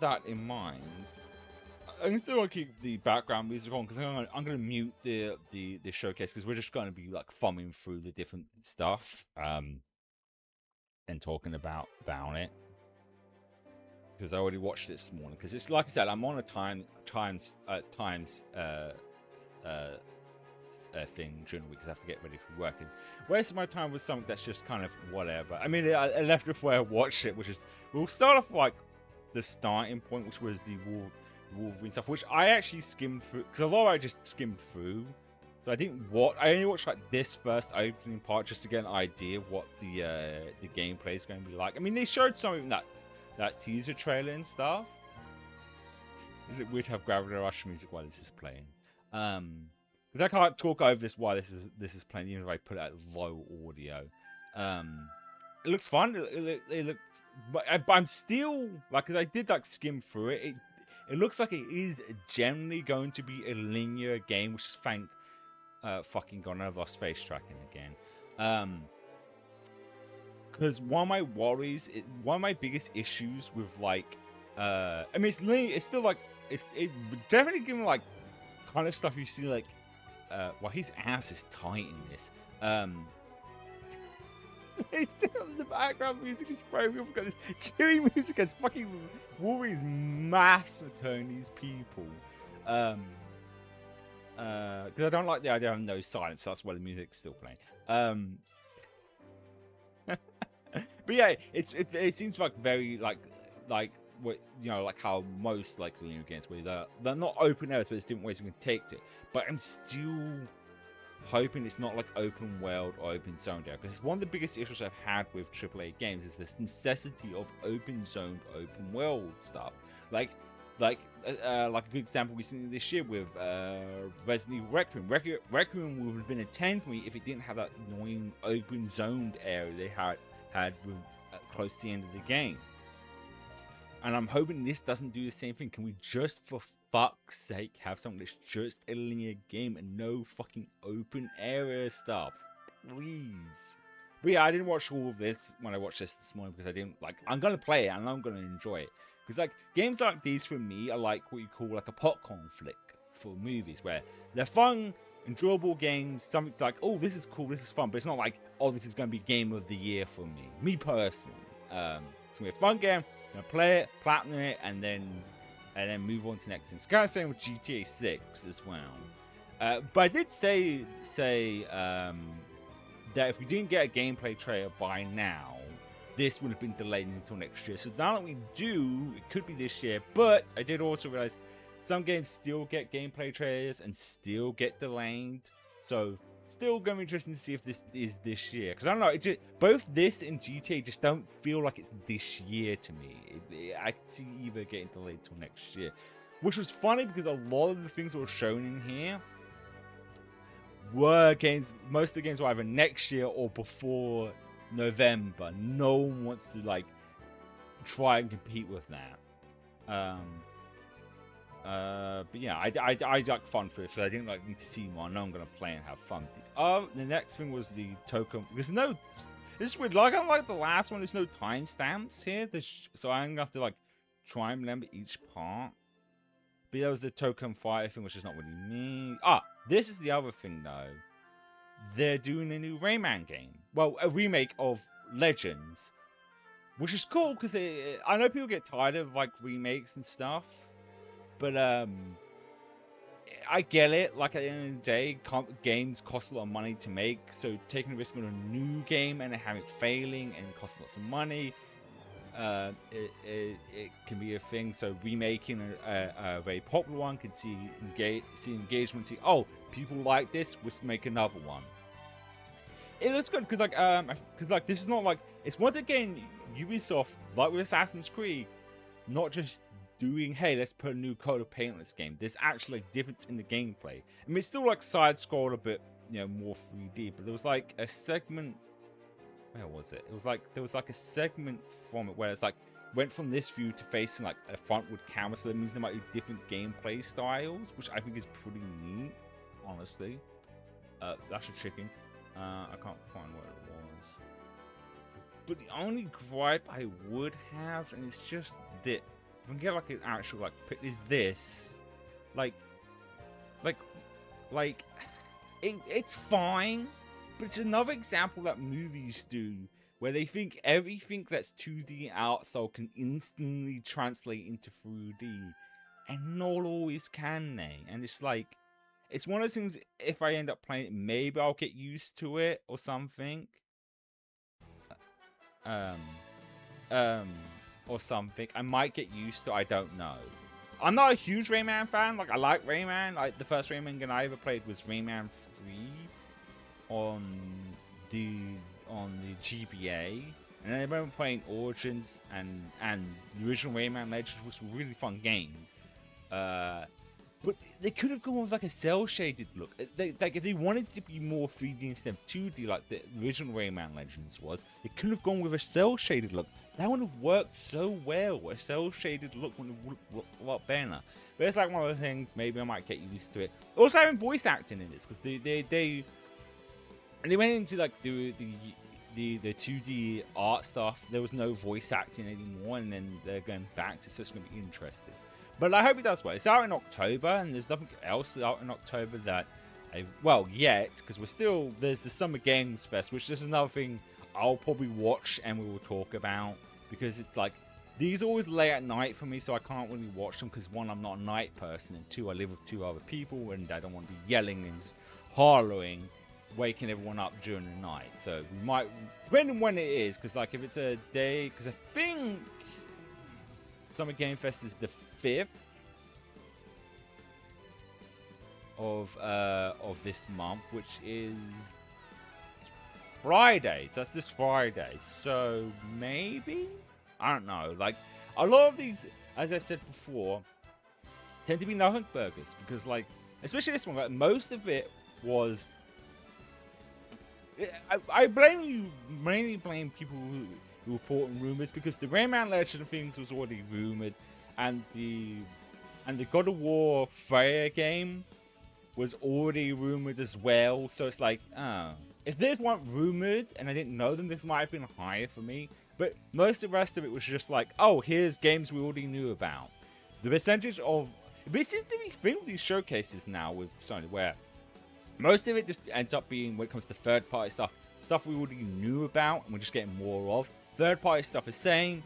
that in mind, I'm still gonna keep the background music on because I'm gonna mute the showcase because we're just gonna be like thumbing through the different stuff and talking about it because I already watched it this morning because it's like I said, I'm on a times thing during the week because I have to get ready for work, and wasting my time with something that's just kind of whatever. I mean, I left before I watched it, which is we'll start off like the starting point, which was the Wolverine stuff, which I actually skimmed through because a lot I just skimmed through. So I didn't watch. I only watched like this first opening part just to get an idea of what the gameplay is going to be like. I mean, they showed something that teaser trailer and stuff. Is it weird to have Gravity Rush music while this is playing? Because I can't talk over this while this is playing, even if I put it at low audio. It looks fun. It looks, but I'm still like, because I did like skim through it. It looks like it is generally going to be a linear game, which is thank fucking God, I've lost face tracking again. Because one of my worries, one of my biggest issues with like, I mean, it's linear, it's still like it definitely giving like kind of stuff you see like, well, his ass is tight in this. The background music is throwing me off because it's cheery music as fucking Wolverine's massacring these people. Because I don't like the idea of no silence, so that's why the music's still playing. But yeah, it seems like very like what, you know, like how most like linear games where they're not open areas, but there's different ways you can take to it. But I'm still hoping it's not like open world or open zone there, because one of the biggest issues I've had with AAA games is this necessity of open zoned, open world stuff. Like a good example recently this year with Resident Evil Requiem. Requiem would have been a 10 for me if it didn't have that annoying open zoned area they had with, close to the end of the game. And I'm hoping this doesn't do the same thing. Can we just, for fuck's sake, have something that's just a linear game and no fucking open area stuff? Please. But yeah, I didn't watch all of this when I watched this morning because I didn't like. I'm gonna play it and I'm gonna enjoy it because like games like these for me are like what you call like a popcorn flick for movies, where they're fun, enjoyable games. Something like, oh, this is cool, this is fun, but it's not like, oh, this is gonna be game of the year for me personally. It's gonna be a fun game. I'm gonna play it, platinum it, and then move on to the next thing. It's kind of same with GTA 6 as well. But I did say that if we didn't get a gameplay trailer by now, this would have been delayed until next year. So now that we do, it could be this year. But I did also realize some games still get gameplay trailers and still get delayed. So still going to be interesting to see if this is this year. Because I don't know, both this and GTA just don't feel like it's this year to me. I could see either getting delayed till next year. Which was funny because a lot of the things that were shown in here were games, most of the games were either next year or before November. No one wants to like try and compete with that. But yeah, I like fun for it, so I didn't like need to see more. I know I'm gonna play and have fun. The next thing was the token. There's no, this is weird. Like unlike the last one, there's no timestamps here. So I'm gonna have to like try and remember each part. But there was the token fire thing, which is not really me. This is the other thing though. They're doing a new Rayman game. Well, a remake of Legends, which is cool because I know people get tired of like remakes and stuff. But I get it. Like at the end of the day, games cost a lot of money to make. So taking a risk on a new game and having it failing and cost lots of money, it can be a thing. So remaking a very popular one can see engagement. See, oh, people like this. Let's make another one. It looks good because like this is not like, it's once again Ubisoft, like with Assassin's Creed, not just doing, hey, let's put a new coat of paint on this game. There's actually a difference in the gameplay. I mean, it's still like side scrolled a bit, you know, more 3D, but there was like a segment, where was it? It was like, there was like a segment from it where it's like, went from this view to facing like a frontward camera, so that means there might be different gameplay styles, which I think is pretty neat, honestly. That's a chicken. I can't find what it was. But the only gripe I would have, and it's just that we can get like an actual like is this like like like it's fine, but it's another example that movies do where they think everything that's 2D outside can instantly translate into 3D, and not always can they. And it's like, it's one of those things, if I end up playing it, maybe I'll get used to it or something. Or something. I might get used to it, I don't know. I'm not a huge Rayman fan. Like, I like Rayman. Like, the first Rayman game I ever played was Rayman 3 on the GBA. And then I remember playing Origins and the original Rayman Legends, was really fun games. But they could have gone with like a cel-shaded look. Like if they wanted to be more 3D instead of 2D, like the original Rayman Legends was, they could have gone with a cel-shaded look. That would have worked so well. A cel-shaded look would have looked a lot better. But it's like one of the things. Maybe I might get used to it. Also, having voice acting in this, because they went into like the 2D art stuff. There was no voice acting anymore, and then they're going back to, so it's going to be interesting. But I hope it does well. It's out in October, and there's nothing else out in October that, yet, because there's the Summer Games Fest, which is another thing I'll probably watch and we will talk about, because it's like, these are always late at night for me, so I can't really watch them, because one, I'm not a night person, and two, I live with two other people, and I don't want to be yelling and hollering, waking everyone up during the night. So we might, depending on when it is, because like if it's a day, because I think Summer Game Fest is the 5th of this month, which is Friday. So that's this Friday. So maybe, I don't know. Like a lot of these, as I said before, tend to be no hunk burgers, because like, especially this one, like, most of it was. I mainly blame people who report rumors, because the Rayman Legend of things was already rumored, and the God of War Freya game was already rumored as well. So it's like, if these weren't rumored and I didn't know them, this might have been higher for me. But most of the rest of it was just like, oh, here's games we already knew about. The percentage of, this seems to be thing with these showcases now with Sony, where most of it just ends up being, when it comes to third-party stuff we already knew about, and we're just getting more of. Third-party stuff is same,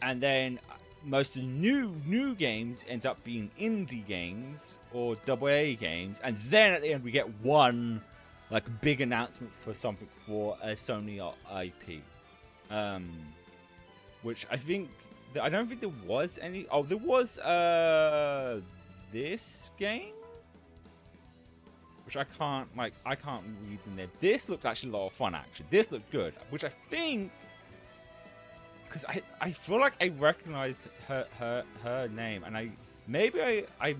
and then most of the new games ends up being indie games or AA games, and then at the end we get one like big announcement for something for a Sony IP, which I don't think there was any. Oh, there was this game, which I can't read in there. This looked actually a lot of fun, actually. This looked good, which I think, because I feel like I recognize her name, and I feel like I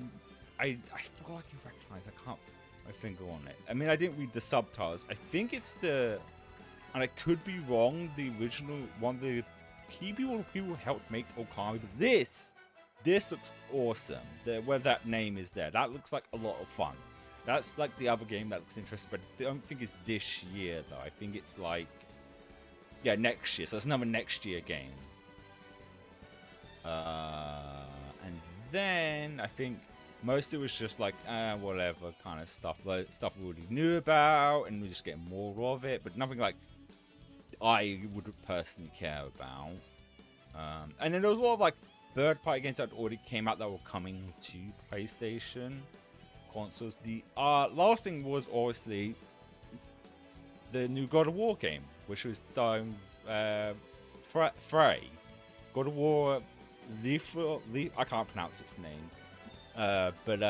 recognize. I can't put my finger on it. I mean, I didn't read the subtitles. I think it's and I could be wrong, the original one of the key people who helped make Okami, but this looks awesome. Where that name is there, that looks like a lot of fun. That's like the other game that looks interesting, but I don't think it's this year though. I think it's like, yeah, next year. So that's another next year game. And then I think most of it was just like, whatever kind of stuff. Like stuff we already knew about, and we're just getting more of it, but nothing like I would personally care about. And then there was a lot of like third-party games that already came out that were coming to PlayStation consoles. The last thing was obviously the new God of War game, which was starring Frey. God of War I can't pronounce its name. But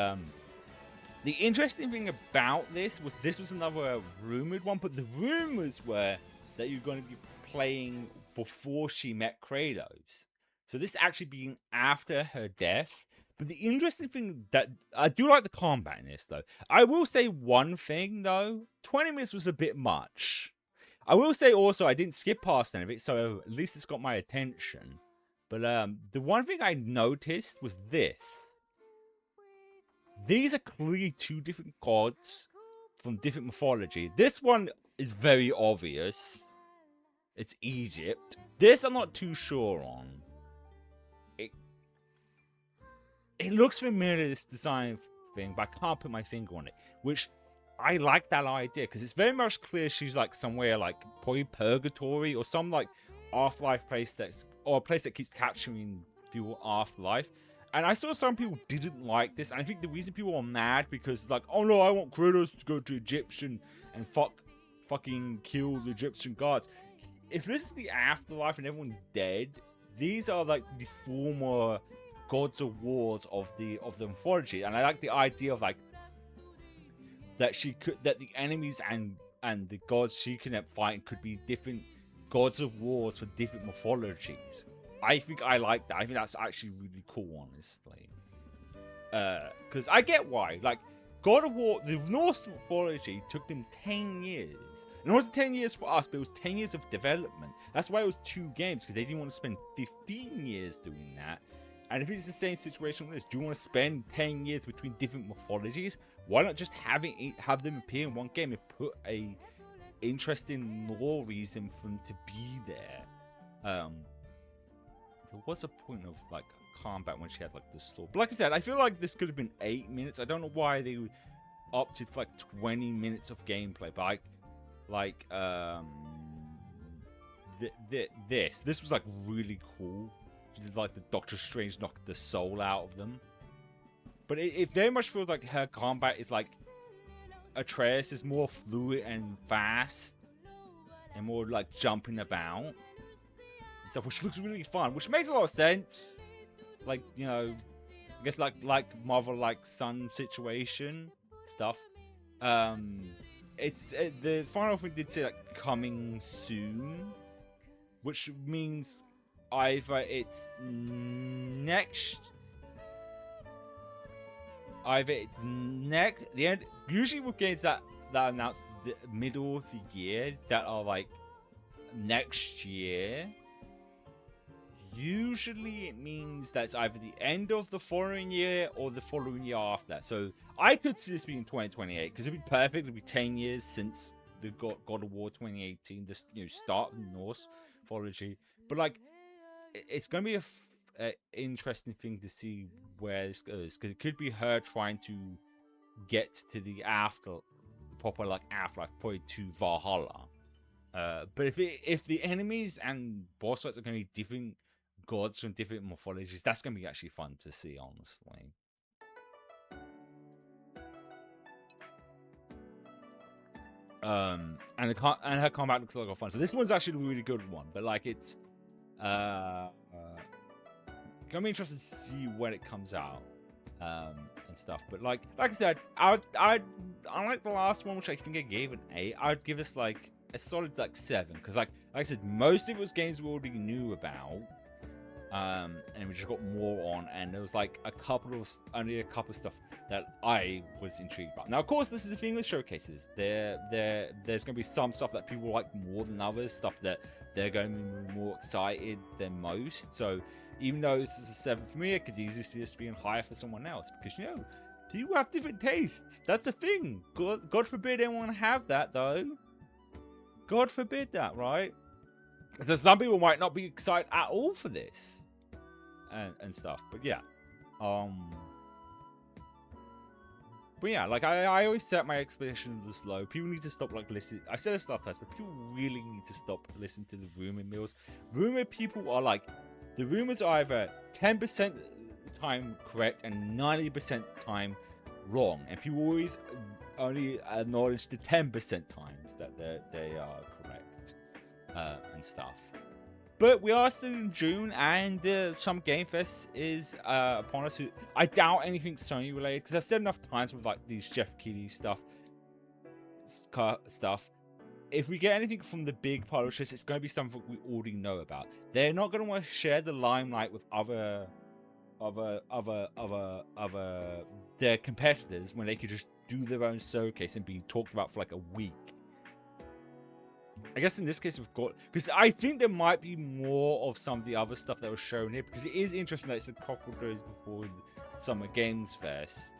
the interesting thing about this was another rumored one, but the rumors were that you're going to be playing before she met Kratos. So this actually being after her death. But the interesting thing that I do like the combat in this, though. I will say one thing, though. 20 minutes was a bit much. I will say also I didn't skip past any of it, so at least it's got my attention. But the one thing I noticed was this. These are clearly two different gods from different mythology. This one is very obvious. It's Egypt. This I'm not too sure on. it looks familiar, this design thing, but I can't put my finger on it. Which I like that idea because it's very much clear she's like somewhere like probably purgatory or some like afterlife place or a place that keeps capturing people afterlife. And I saw some people didn't like this, and I think the reason people are mad because like, oh no, I want Kratos to go to Egyptian and fucking kill the Egyptian gods. If this is the afterlife and everyone's dead, these are like the former gods of wars of the mythology, and I like the idea of like that the enemies and the gods she can fight could be different gods of wars for different mythologies. I think I like that. I think that's actually really cool, honestly. Because I get why. Like, God of War, the Norse mythology took them 10 years. And it wasn't 10 years for us, but it was 10 years of development. That's why it was 2 games, because they didn't want to spend 15 years doing that. And if it's the same situation with this, do you want to spend 10 years between different mythologies? Why not just have them appear in one game and put a interesting lore reason for them to be there? There was a point of like combat when she had like the sword, but like I said, I feel like this could have been 8 minutes. I don't know why they opted for like 20 minutes of gameplay, but this was like really cool. She did like the Doctor Strange knocked the soul out of them, but it very much feels like her combat is like Atreus is more fluid and fast and more like jumping about stuff, which looks really fun, which makes a lot of sense. Like, you know, I guess like Marvel like Sun situation stuff. It's the final thing did say like coming soon, which means either it's next the end. Usually with games that announced the middle of the year that are like next year, usually it means that's either the end of the following year or the following year after that. So I could see this being 2028 because it'd be perfect. It'd be 10 years since the God of War 2018, this start of Norse mythology. But like, it's gonna be a interesting thing to see where this goes, because it could be her trying to get to the proper like afterlife, probably to Valhalla. But if the enemies and boss fights are gonna be different gods from different mythologies, that's gonna be actually fun to see, honestly. And her combat looks like a fun. So this one's actually a really good one, but like it's gonna be interesting to see when it comes out and stuff. But like I said, I like the last one, which I think I gave an 8. I'd give this like a solid like 7, because like I said, most of it was games we already knew about, and we just got more on, and there was like only a couple of stuff that I was intrigued about. Now, of course, this is the thing with showcases. There's gonna be some stuff that people like more than others, stuff that they're going to be more excited than most. So even though this is a 7 for me, I could easily see this being higher for someone else, because people have different tastes. That's a thing. God forbid anyone have that, though. God forbid that, right? Because some people might not be excited at all for this and stuff. But yeah, like I always set my expectations low. People need to stop like listening. I said this stuff first, but people really need to stop listening to the rumor mills. Rumor people are like, the rumors are either 10% time correct and 90% time wrong, and people always only acknowledge the 10% times that they are correct and stuff. But we are still in June, and some Game Fest is upon us. I doubt anything Sony related, because I've said enough times with like these Jeff Keighley stuff. If we get anything from the big publishers, it's going to be something we already know about. They're not going to want to share the limelight with other their competitors when they could just do their own showcase and be talked about for like a week. I guess in this case we've got, because I think there might be more of some of the other stuff that was shown here, because it is interesting that it's a couple of days before Summer Games Fest.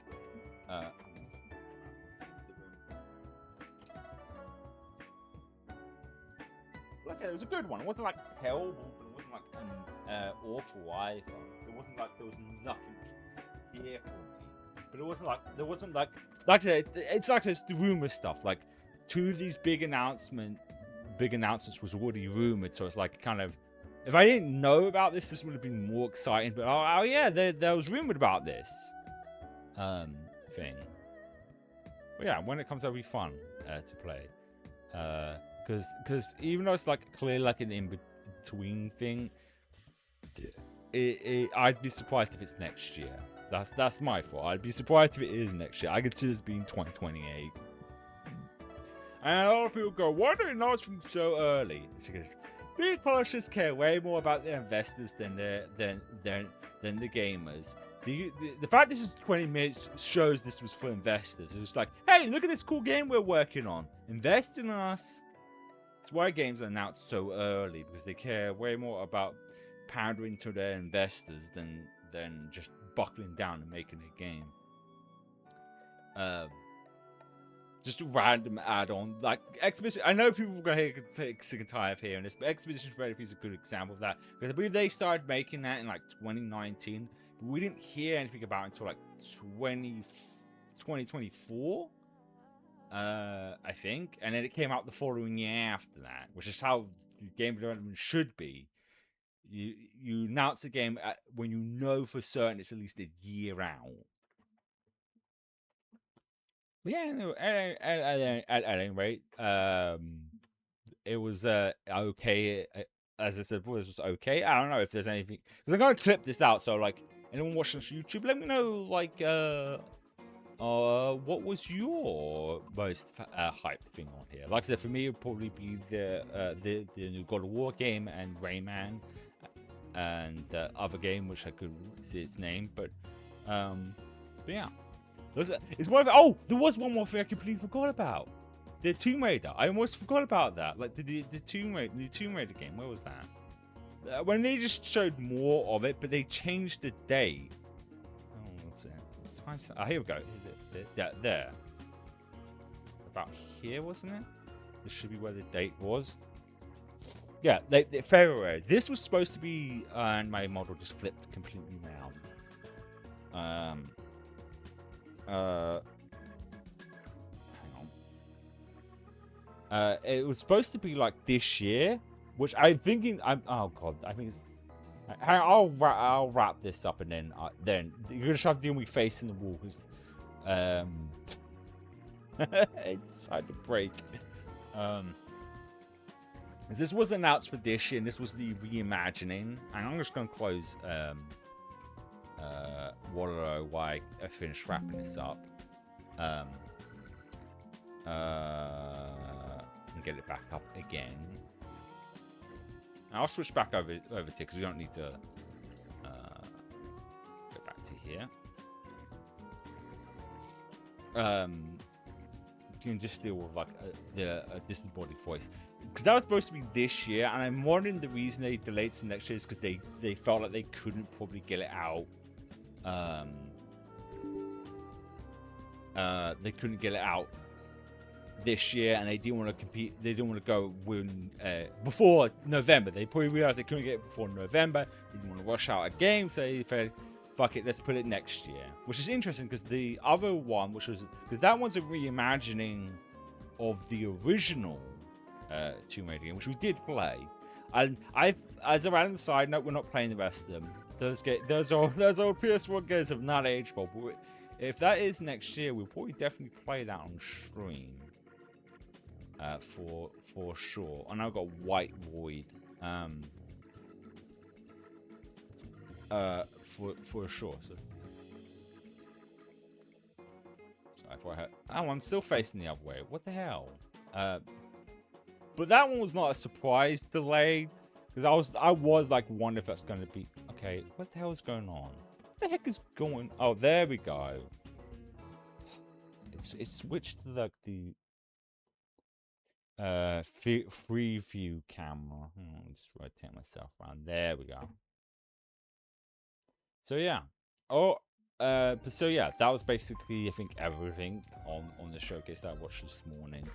Let's say it was a good one. It wasn't like terrible, but it wasn't like awful either. It wasn't like there was nothing year for me. But it wasn't like I said, it's like it's the rumor stuff. Like, two of these big announcements was already rumored, so it's like kind of, if I didn't know about this would have been more exciting. But oh yeah, there was rumored about this thing. But yeah, when it comes out, it'll be fun to play. Because even though it's like clear like an in-between thing, I'd be surprised if it's next year. That's my fault. I'd be surprised if it is next year. I could see this being 2028. And a lot of people go, why do they announce from so early? It's because big publishers care way more about their investors than the gamers. The fact this is 20 minutes shows this was for investors. It's like, hey, look at this cool game we're working on. Invest in us. It's why games are announced so early, because they care way more about pandering to their investors than just buckling down and making a game. Just a random add-on, like Expedition. I know people are gonna get sick and tired of hearing this, but Expedition Freddy is a good example of that, because I believe they started making that in like 2019. But we didn't hear anything about it until like 2024, I think, and then it came out the following year after that, which is how game development should be. You announce a game when you know for certain it's at least a year out. But yeah, no, at any rate, it was okay. As I said, it was okay. I don't know if there's anything, because I'm gonna clip this out. So like, anyone watching this on YouTube, let me know like what was your most hyped thing on here? Like I said, for me, it'd probably be the new God of War game and Rayman, and the other game which I couldn't see its name, but yeah. It's one of, oh, there was one more thing I completely forgot about. The Tomb Raider. I almost forgot about that. Like the Tomb Raider game. Where was that? When they just showed more of it, but they changed the date. Oh, what's it? Here we go. There. About here, wasn't it? This should be where the date was. Yeah, February. This was supposed to be, and my model just flipped completely round. Hang on. It was supposed to be like this year, which I'm thinking. Oh god, I think it's. I'll wrap this up, and then you're gonna have to deal with me facing the wall, because it decided to break. This was announced for this year, and this was the reimagining. And I'm just gonna close while I finish wrapping this up. And get it back up again. And I'll switch back over to because we don't need to go back to here. You can just deal with like the disembodied voice, because that was supposed to be this year, and I'm wondering the reason they delayed to next year is because they felt like they couldn't probably get it out. They couldn't get it out this year, and they didn't want to compete. They didn't want to go win before November. They probably realized they couldn't get it before November. They didn't want to rush out a game, so they said, "Fuck it, let's put it next year." Which is interesting, because the other one, because that one's a reimagining of the original Tomb Raider game, which we did play. And as a random side note, we're not playing the rest of them. Those old PS1 games have not aged well. But if that is next year, we'll probably definitely play that on stream. For sure. And I've got White Void. For sure. So sorry for I oh, I'm still facing the other way. What the hell? But that one was not a surprise delay, because I was like wondering if that's going to be okay. What the hell is going on? What the heck is going? Oh, there we go. It's switched to like the free view camera. Just rotate myself around. There we go. So yeah. So yeah, that was basically I think everything on the showcase that I watched this morning.